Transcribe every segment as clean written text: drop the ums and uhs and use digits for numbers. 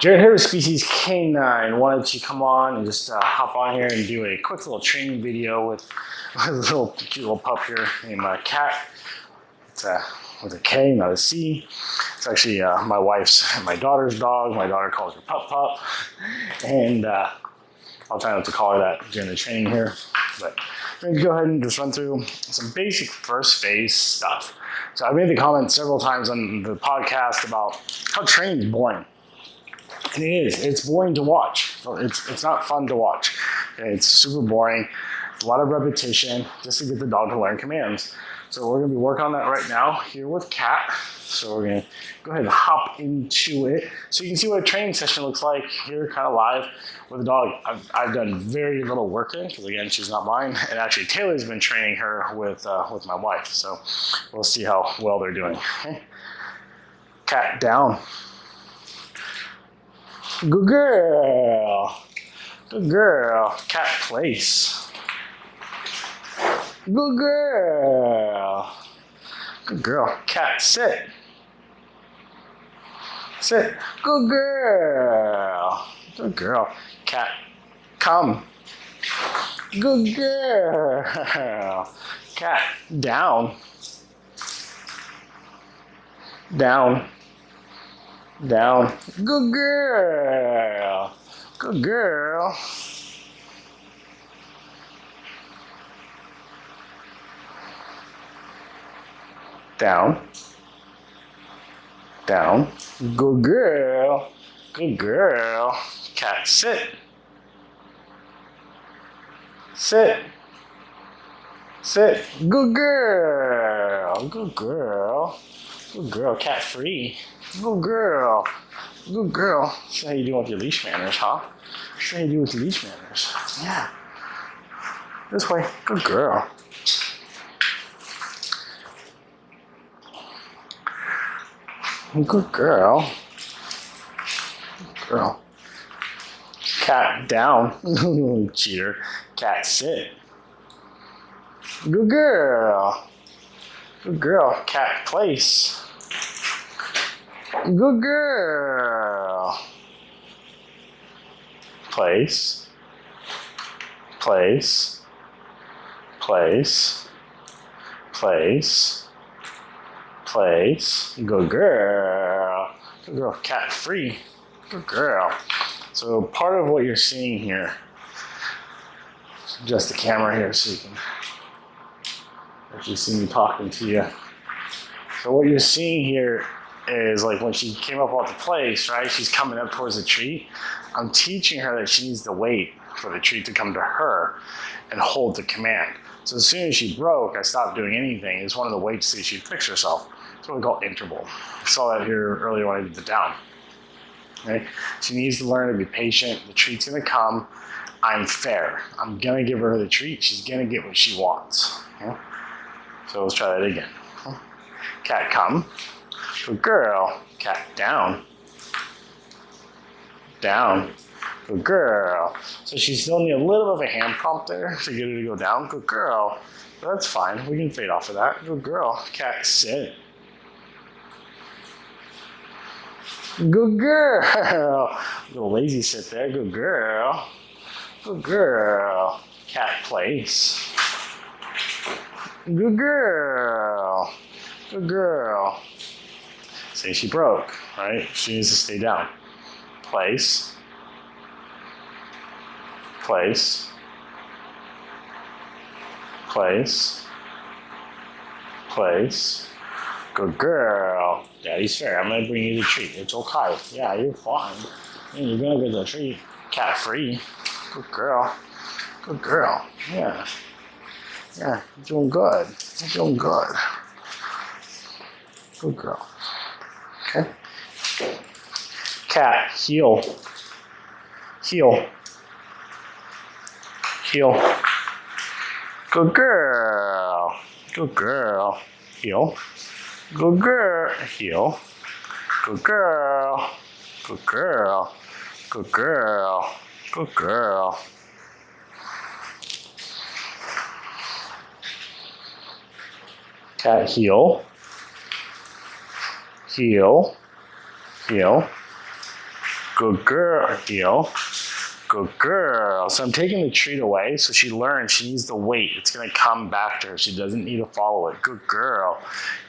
𝐬𝐮𝐬𝐜𝐫𝐠𝐞𝐭 species canine wanted to come on and just hop on here and do a quick little training video with a cute little pup here named Cat. It's with a K, not a C. It's actually my wife's and my daughter's dog. My daughter calls her Pup, and I'll try not to call her that during the training here. But I'm going to go ahead and just run through some basic first phase stuff. So I made the comment several times on the podcast about how training is boring. And it is. It's boring to watch. It's not fun to watch. It's super boring. It's a lot of repetition just to get the dog to learn commands. So we're going to be working on that right now here with Cat. So we're going to go ahead and hop into it. So you can see what a training session looks like here kind of live with the dog. I've done very little working because again, she's not mine. And actually Taylor's been training her with my wife. So we'll see how well they're doing. Okay. Cat down. Good girl. Good girl. Cat place. Good girl. Good girl. Cat sit. Sit. Good girl. Good girl. Cat come. Good girl. Cat down. Down. Down. Good girl. Good girl. Down. Down. Good girl. Good girl. Cat sit. Sit. Sit. Good girl. Good girl. Good girl. Cat free. Good girl. Good girl. That's how you do with your leash manners, huh? That's how you do with your leash manners. Yeah. This way. Good girl. Good girl. Good girl. Cat down. Cheater. Cat sit. Good girl. Good girl. Cat place. Good girl. Place. Place. Place. Place. Place. Good girl. Good girl. Cat free. Good girl. So part of what you're seeing here, adjust the camera here so you can actually see me talking to you. So what you're seeing here is like when she came up off the place, right? She's coming up towards the treat. I'm teaching her that she needs to wait for the treat to come to her and hold the command. So as soon as she broke, I stopped doing anything. It's one of the ways to see she'd fix herself. It's what we call interval. I saw that here earlier when I did the down. Okay? She needs to learn to be patient. The treat's gonna come. I'm fair. I'm gonna give her the treat. She's gonna get what she wants. Okay? So let's try that again. Cat come. Good girl. Cat down. Down. Good girl. So she still needs a little bit of a hand prompt there to get her to go down. Good girl. But that's fine. We can fade off of that. Good girl. Cat sit. Good girl. Little lazy sit there. Good girl. Good girl. Cat place. Good girl. Good girl. Say she broke, right? She needs to stay down. Place. Place. Place. Place. Good girl. Daddy's fair. I'm gonna bring you the treat. It's okay. Yeah, you're fine. Yeah, you're gonna get the treat. Cat free. Good girl. Good girl. Yeah. Yeah, you're doing good. You're doing good. Good girl. Okay. Cat, heel. Heel. Heel. Good girl. Good girl. Heel. Good girl. Heel. Good girl. Good girl. Good girl. Good girl. Cat heel. Heel. Heel. Good girl. Heel. Good girl. So I'm taking the treat away so she learns she needs to wait. It's going to come back to her. She doesn't need to follow it. Good girl.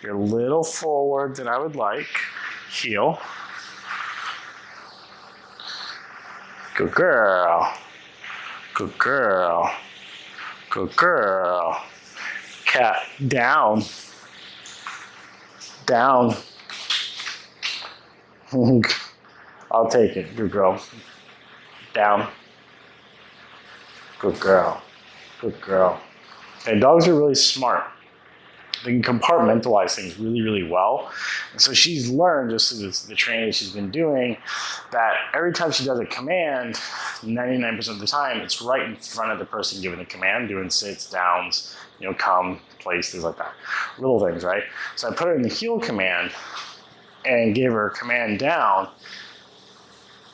You're a little forward than I would like. Heel. Good girl. Good girl. Good girl. Cat. Down. Down. I'll take it. Good girl. Down. Good girl. Good girl. And dogs are really smart. They can compartmentalize things really, really well. And so she's learned, just through the training she's been doing, that every time she does a command, 99% of the time, it's right in front of the person giving the command, doing sits, downs, come, place, things like that. Little things, right? So I put her in the heel command and gave her a command down.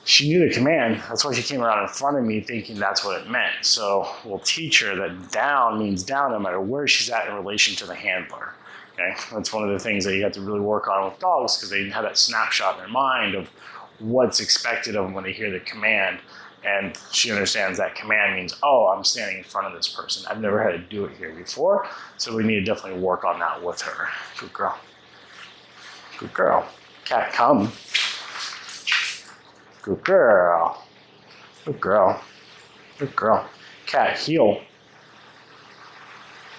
She knew the command. That's why she came around in front of me thinking that's what it meant. So we'll teach her that down means down no matter where she's at in relation to the handler. Okay, that's one of the things that you have to really work on with dogs, because they have that snapshot in their mind of what's expected of them when they hear the command. And she understands that command means, oh, I'm standing in front of this person. I've never had to do it here before. So we need to definitely work on that with her. Good girl. Good girl. Cat, come. Good girl. Good girl. Good girl. Cat, heel.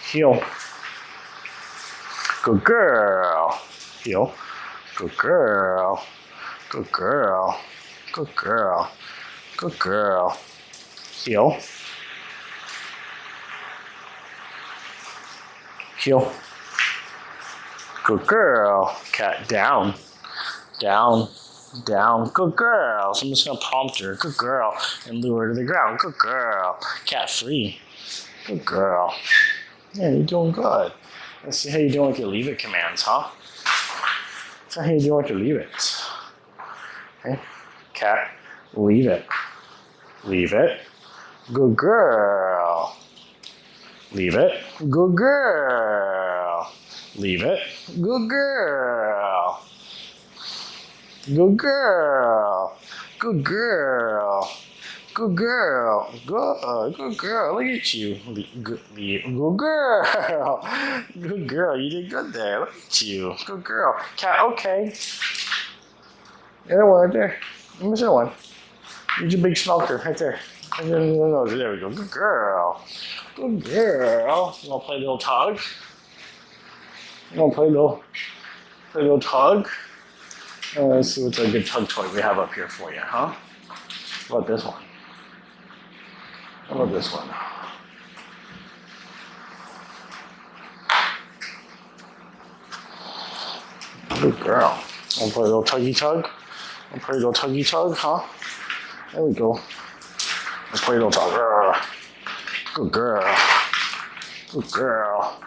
Heel. Good girl. Heel. Good girl. Good girl. Good girl. Good girl. Heel. Heel. Good girl. Cat, down. Down. Down. Good girl. So I'm just going to prompt her. Good girl. And lure her to the ground. Good girl. Cat, free. Good girl. Yeah, you're doing good. Let's see how you're doing with your leave it commands, huh? Let's see how you're doing with your leave it. Okay. Cat, leave it. Leave it. Good girl. Leave it. Good girl. Leave it. Good girl. Good girl. Good girl. Good girl. Good girl. Look at you. Good girl. Good girl. You did good there. Look at you. Good girl. Cat, okay. The other one right there. Where's the other one? Here's your big smelter right there. And then the nose. There we go. Good girl. Good girl. You want to play a little tug? You want to play a little tug? Let's see what's a good tug toy we have up here for you, huh? How about this one? How about this one? Good girl. Want to play a little tuggy tug? Want to play a little tuggy tug, huh? There we go. Let's play a little tug. Good girl. Good girl.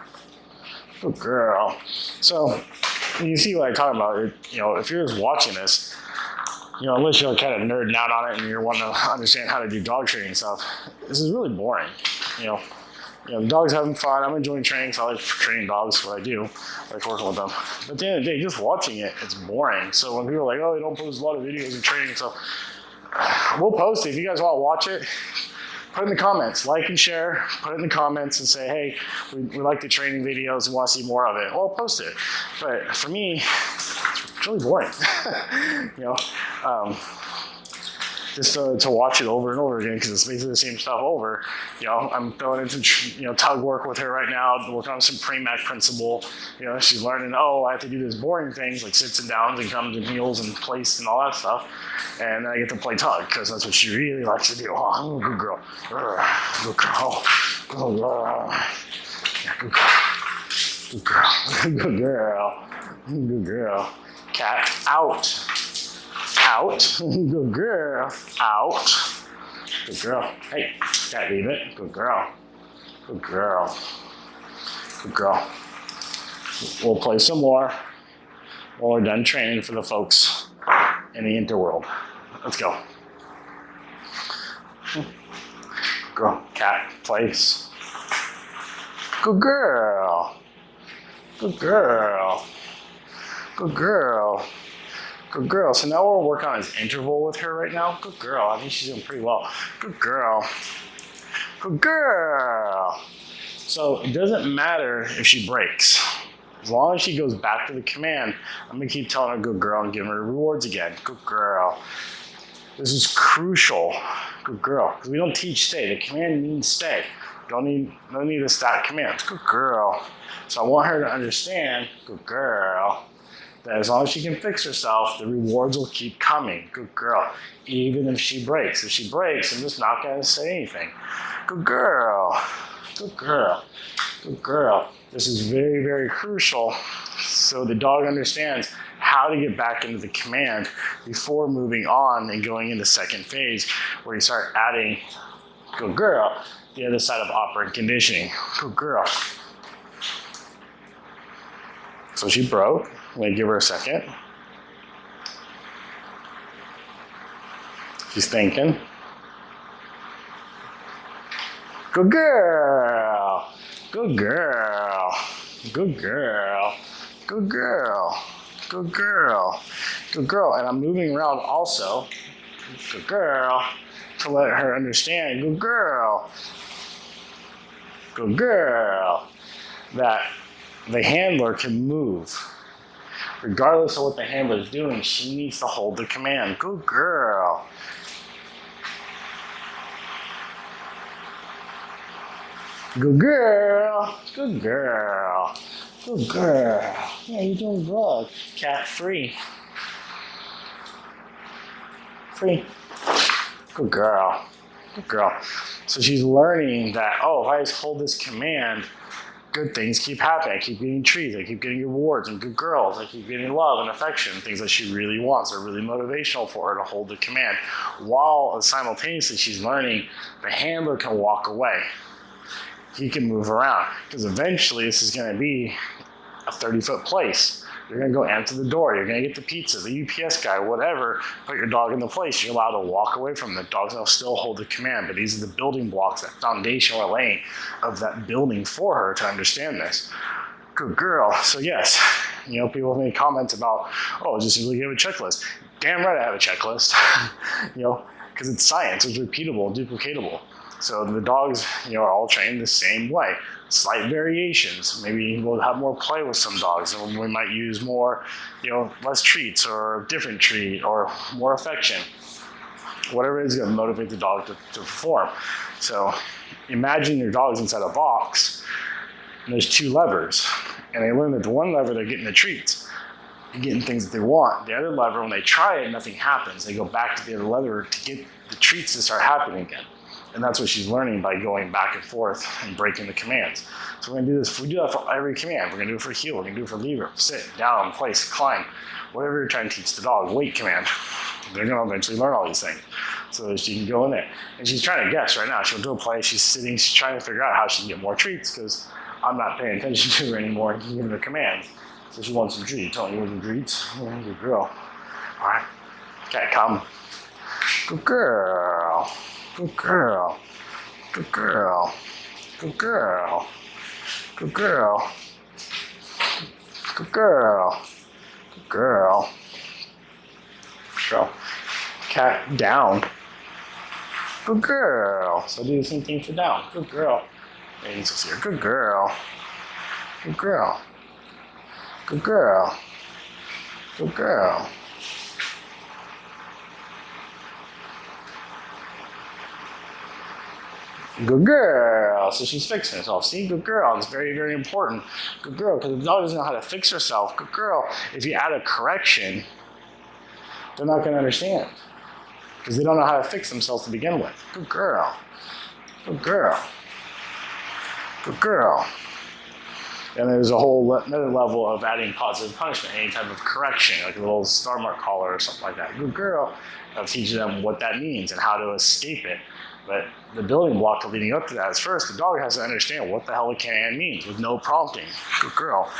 Good girl. So, you see what I'm talking about. If you're just watching this, unless you're kind of nerding out on it and you're wanting to understand how to do dog training stuff, this is really boring. The dog's having fun. I'm enjoying training, so I like training dogs, what I do. I like working with them. But at the end of the day, just watching it, it's boring. So when people are like, oh, they don't post a lot of videos of training, so we'll post it. If you guys want to watch it, put it in the comments. Like and share. Put it in the comments and say, hey, we like the training videos and want to see more of it. Well, I'll post it. But for me, it's really boring. Just to watch it over and over again, because it's basically the same stuff over. I'm throwing into tug work with her right now, working on some pre-mac principle. She's learning, oh, I have to do these boring things like sits and downs and comes and heels and place and all that stuff. And then I get to play tug, because that's what she really likes to do. Oh, I'm a good girl. Good girl. Good girl. Yeah, good girl. Good girl. Good girl. Good girl. Cat, out. Out. Good girl. Out. Good girl. Hey, cat, leave it. Good girl. Good girl. Good girl. We'll play some more when we're done training for the folks in the interworld. Let's go. Girl, cat, place. Good girl. Good girl. Good girl. Good girl. So now we're working on his interval with her right now. Good girl. I think she's doing pretty well. Good girl. Good girl. So it doesn't matter if she breaks. As long as she goes back to the command, I'm going to keep telling her good girl and giving her rewards again. Good girl. This is crucial. Good girl. Because we don't teach stay. The command means stay. No need to stat commands. Good girl. So I want her to understand, good girl, that as long as she can fix herself, the rewards will keep coming. Good girl. Even if she breaks. If she breaks, I'm just not going to say anything. Good girl. Good girl. Good girl. This is very, very crucial so the dog understands how to get back into the command before moving on and going into second phase where you start adding good girl, the other side of operant conditioning. Good girl. So she broke. I'm going to give her a second. She's thinking. Good girl. Good girl. Good girl. Good girl. Good girl. Good girl. And I'm moving around also. Good girl. To let her understand. Good girl. Good girl. That the handler can move. Regardless of what the handler is doing, she needs to hold the command. Good girl. Good girl. Good girl. Good girl. Yeah, you're doing good. Cat, free. Free. Good girl. Good girl. So she's learning that, oh, if I just hold this command, good things keep happening. I keep getting treats. I keep getting rewards and good girls. I keep getting love and affection, things that she really wants are really motivational for her to hold the command. While simultaneously she's learning the handler can walk away. He can move around because eventually this is going to be a 30-foot place. You're going to go answer the door. You're going to get the pizza, the UPS guy, whatever. Put your dog in the place. You're allowed to walk away from the dog's going to still hold the command. But these are the building blocks, that foundation we're laying of that building for her to understand this. Good girl. So yes, people make comments about, oh, just really give a checklist. Damn right I have a checklist. Because it's science. It's repeatable, duplicatable. So the dogs, are all trained the same way. Slight variations. Maybe we'll have more play with some dogs, and we might use more, less treats or a different treat or more affection. Whatever it is going to motivate the dog to perform. So imagine your dog's inside a box, and there's two levers, and they learn that the one lever they're getting the treats. They're getting things that they want. The other lever, when they try it, nothing happens. They go back to the other lever to get the treats to start happening again. And that's what she's learning by going back and forth and breaking the commands. So we're going to do this. We do that for every command. We're going to do it for heel. We're going to do it for lever, sit, down, place, climb. Whatever you're trying to teach the dog. Wait command. They're going to eventually learn all these things. So she can go in there. And she's trying to guess right now. She'll do a play. She's sitting. She's trying to figure out how she can get more treats because I'm not paying attention to her anymore. I'm giving her commands. So she wants some treats. Telling you what some treats. Yeah, good girl. All right. Okay, come. Good girl. Good girl. Good girl. Good girl. Good girl. Good girl. Good girl. Girl. Cat, down. Good girl. So do the same thing for down. Good girl. And you see her. Good girl. Good girl. Good girl. Good girl. Good girl. So she's fixing herself. See, good girl. It's very, very important. Good girl, because if the dog doesn't know how to fix herself, good girl. If you add a correction, they're not going to understand because they don't know how to fix themselves to begin with. Good girl. Good girl. Good girl. And there's a whole another level of adding positive punishment, any type of correction, like a little star mark collar or something like that. Good girl. I'll teach them what that means and how to escape it. But the building block leading up to that is first, the dog has to understand what the hell a command means with no prompting. Good girl.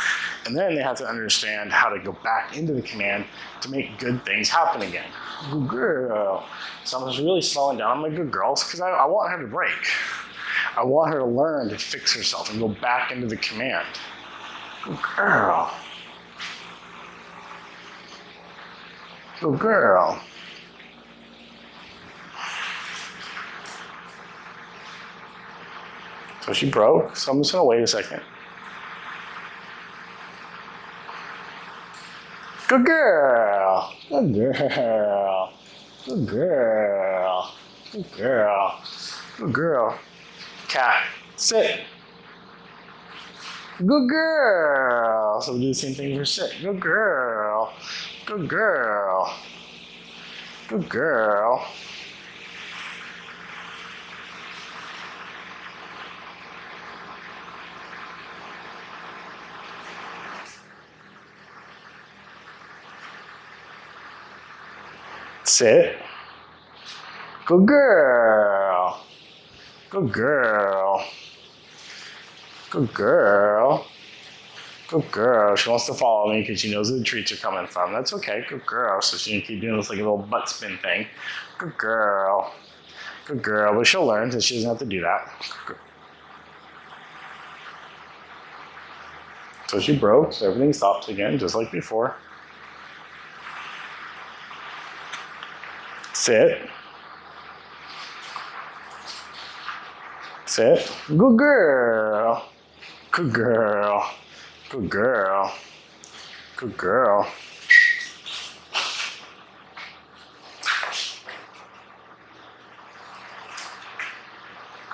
And then they have to understand how to go back into the command to make good things happen again. Good girl. So I'm just really slowing down on my good girls because I want her to break. I want her to learn to fix herself and go back into the command. Good girl. Good girl. So she broke, so I'm just gonna wait a second. Good girl. Good girl. Good girl. Good girl. Good girl. Cat, sit. Good girl. So we do the same thing for sit. Good girl. Good girl. Good girl. Sit. Good girl. Good girl. Good girl. Good girl. She wants to follow me because she knows where the treats are coming from. That's okay. Good girl. So she can keep doing this like a little butt spin thing. Good girl. Good girl. But she'll learn that she doesn't have to do that. So she broke. So everything stops again, just like before. Sit. Sit. Good girl. Good girl. Good girl. Good girl.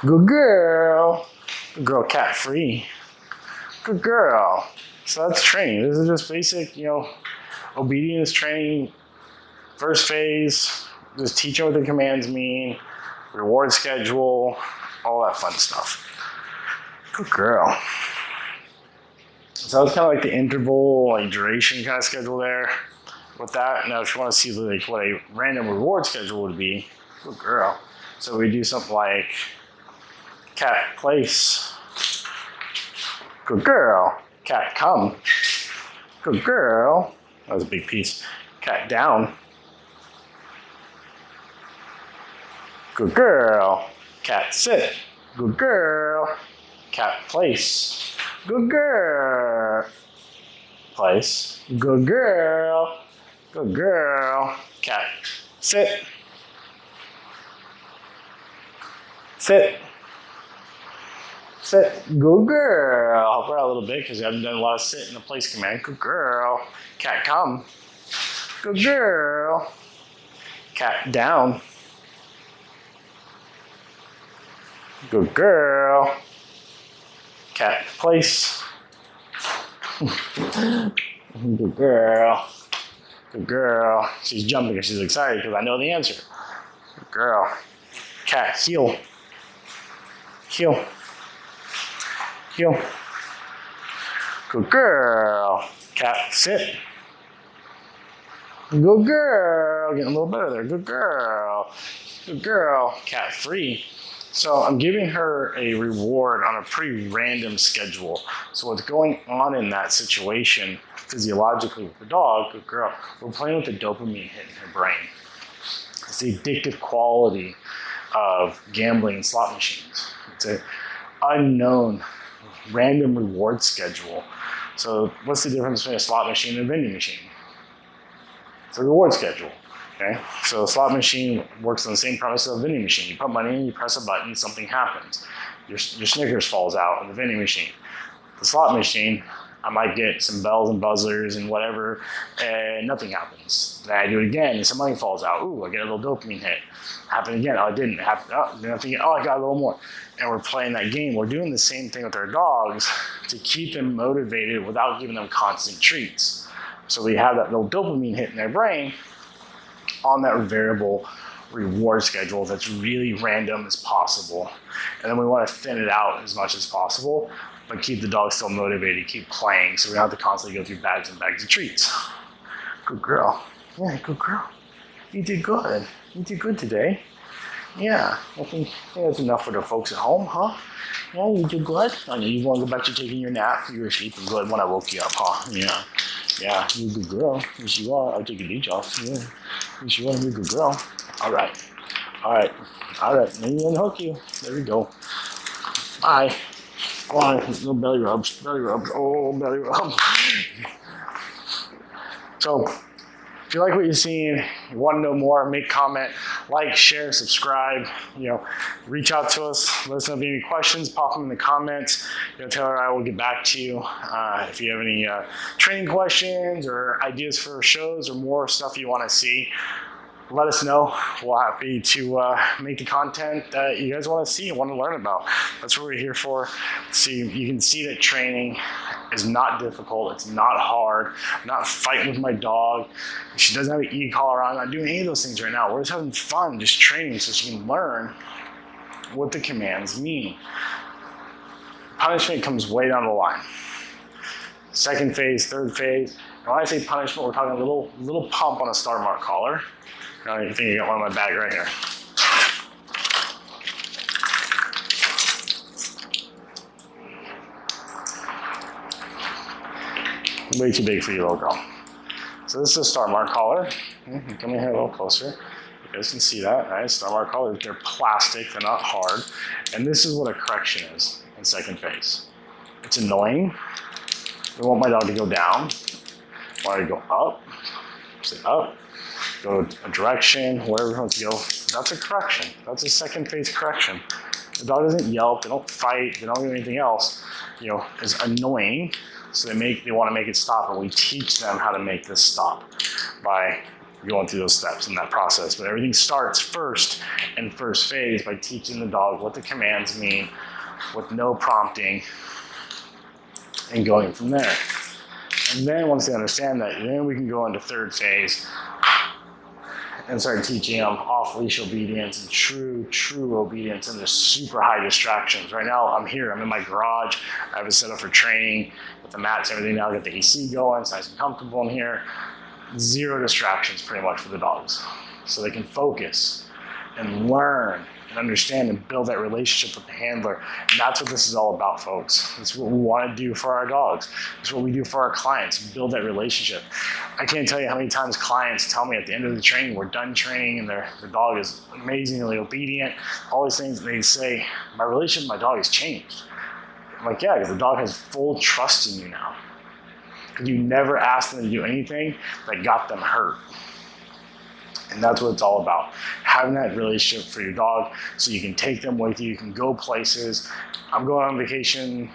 Good girl. Good girl, cat free. Good girl. So that's training. This is just basic, obedience training. First phase. Just teach them what the commands mean, reward schedule, all that fun stuff. Good girl. So that's kind of like the interval, duration kind of schedule there with that. Now, if you want to see what a random reward schedule would be, good girl. So we do something like cat place. Good girl. Cat come. Good girl. That was a big piece. Cat down. Good girl. Cat sit. Good girl. Cat place. Good girl. Place. Good girl. Good girl. Cat sit. Sit. Sit. Good girl. I'll help her out a little bit because I haven't done a lot of sit in the place command. Good girl. Cat come. Good girl. Cat down. Good girl. Cat place. Good girl. Good girl. She's jumping because she's excited because I know the answer. Good girl. Cat heel. Heel. Heel. Good girl. Cat sit. Good girl. Getting a little better there. Good girl. Good girl. Cat free. So I'm giving her a reward on a pretty random schedule. So what's going on in that situation physiologically with the dog, good girl, we're playing with the dopamine hit in her brain. It's the addictive quality of gambling and slot machines. It's an unknown random reward schedule. So what's the difference between a slot machine and a vending machine? It's a reward schedule. Okay, so a slot machine works on the same premise as a vending machine. You put money in, you press a button, something happens. Your Snickers falls out in the vending machine. The slot machine, I might get some bells and buzzers and whatever, and nothing happens. Then I do it again, and some money falls out. Ooh, I get a little dopamine hit. Happened again. Oh, it didn't happen. Oh, nothing. Oh, I got a little more. And we're playing that game. We're doing the same thing with our dogs to keep them motivated without giving them constant treats. So we have that little dopamine hit in their brain on that variable reward schedule that's really random as possible. And then we want to thin it out as much as possible, but keep the dog still motivated, keep playing, so we don't have to constantly go through bags and bags of treats. Good girl. Yeah, good girl. You did good. You did good today. Yeah, I think that's enough for the folks at home, huh? Yeah, you did good. I know you want to go back to taking your nap. You were sleeping good when I woke you up, huh? Yeah. Yeah, you're a good girl. Yes, you are. I'll take your leash off. Yeah. Yes, you are. You're a good girl. All right. All right. All right. Let me unhook you. There we go. Bye. Go on. No belly rubs. Belly rubs. Oh, belly rub. So, If you like what you're seeing, you want to know more, make comment, like, share, subscribe, reach out to us. Let us know if you have any questions, pop them in the comments. Taylor and I will get back to you. If you have any training questions or ideas for shows or more stuff you want to see, let us know. We're happy to make the content that you guys want to see and want to learn about. That's what we're here for. See, you can see that training is not difficult. It's not hard. I'm not fighting with my dog. She doesn't have an e-collar on. I'm not doing any of those things right now. We're just having fun, just training so she can learn what the commands mean. Punishment comes way down the line. Second phase, third phase. And when I say punishment, we're talking a little pump on a star mark collar. I think I got one in my bag right here. Way too big for you, little girl. So this is a star mark collar. Come in here a little closer. You guys can see that, right? Star mark collars, they're plastic, they're not hard. And this is what a correction is in second phase. It's annoying. I want my dog to go down. I want her to go up, sit up. Go a direction, wherever he wants to go. That's a correction. That's a second phase correction. The dog doesn't yelp, they don't fight, they don't do anything else. It's annoying, so they want to make it stop, and we teach them how to make this stop by going through those steps in that process. But everything starts first in first phase by teaching the dog what the commands mean with no prompting and going from there. And then once they understand that, then we can go into third phase and start teaching them off-leash obedience and true obedience and the super high distractions. Right now, I'm here, I'm in my garage. I have it set up for training with the mats and everything now. I got the AC going, it's nice and comfortable in here. Zero distractions pretty much for the dogs. So they can focus and learn and understand and build that relationship with the handler. And that's what this is all about, folks. That's what we want to do for our dogs. That's what we do for our clients, build that relationship. I can't tell you how many times clients tell me at the end of the training, we're done training and their dog is amazingly obedient, all these things, and they say, my relationship with my dog has changed. I'm like, yeah, because the dog has full trust in you now. Because you never asked them to do anything that got them hurt. And that's what it's all about. Having that relationship for your dog so you can take them with you. You can go places. I'm going on vacation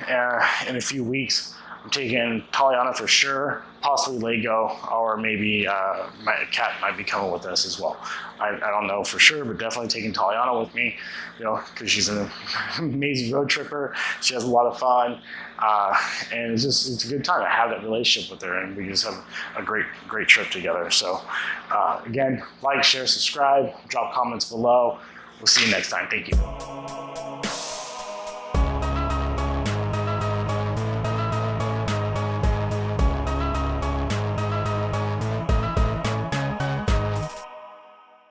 in a few weeks. I'm taking Taliana for sure, possibly Lego, or maybe my cat might be coming with us as well. I don't know for sure, but definitely taking Taliana with me, because she's an amazing road tripper. She has a lot of fun, and it's a good time. I have that relationship with her, and we just have a great trip together. So again, like, share, subscribe, drop comments below. We'll see you next time. Thank you.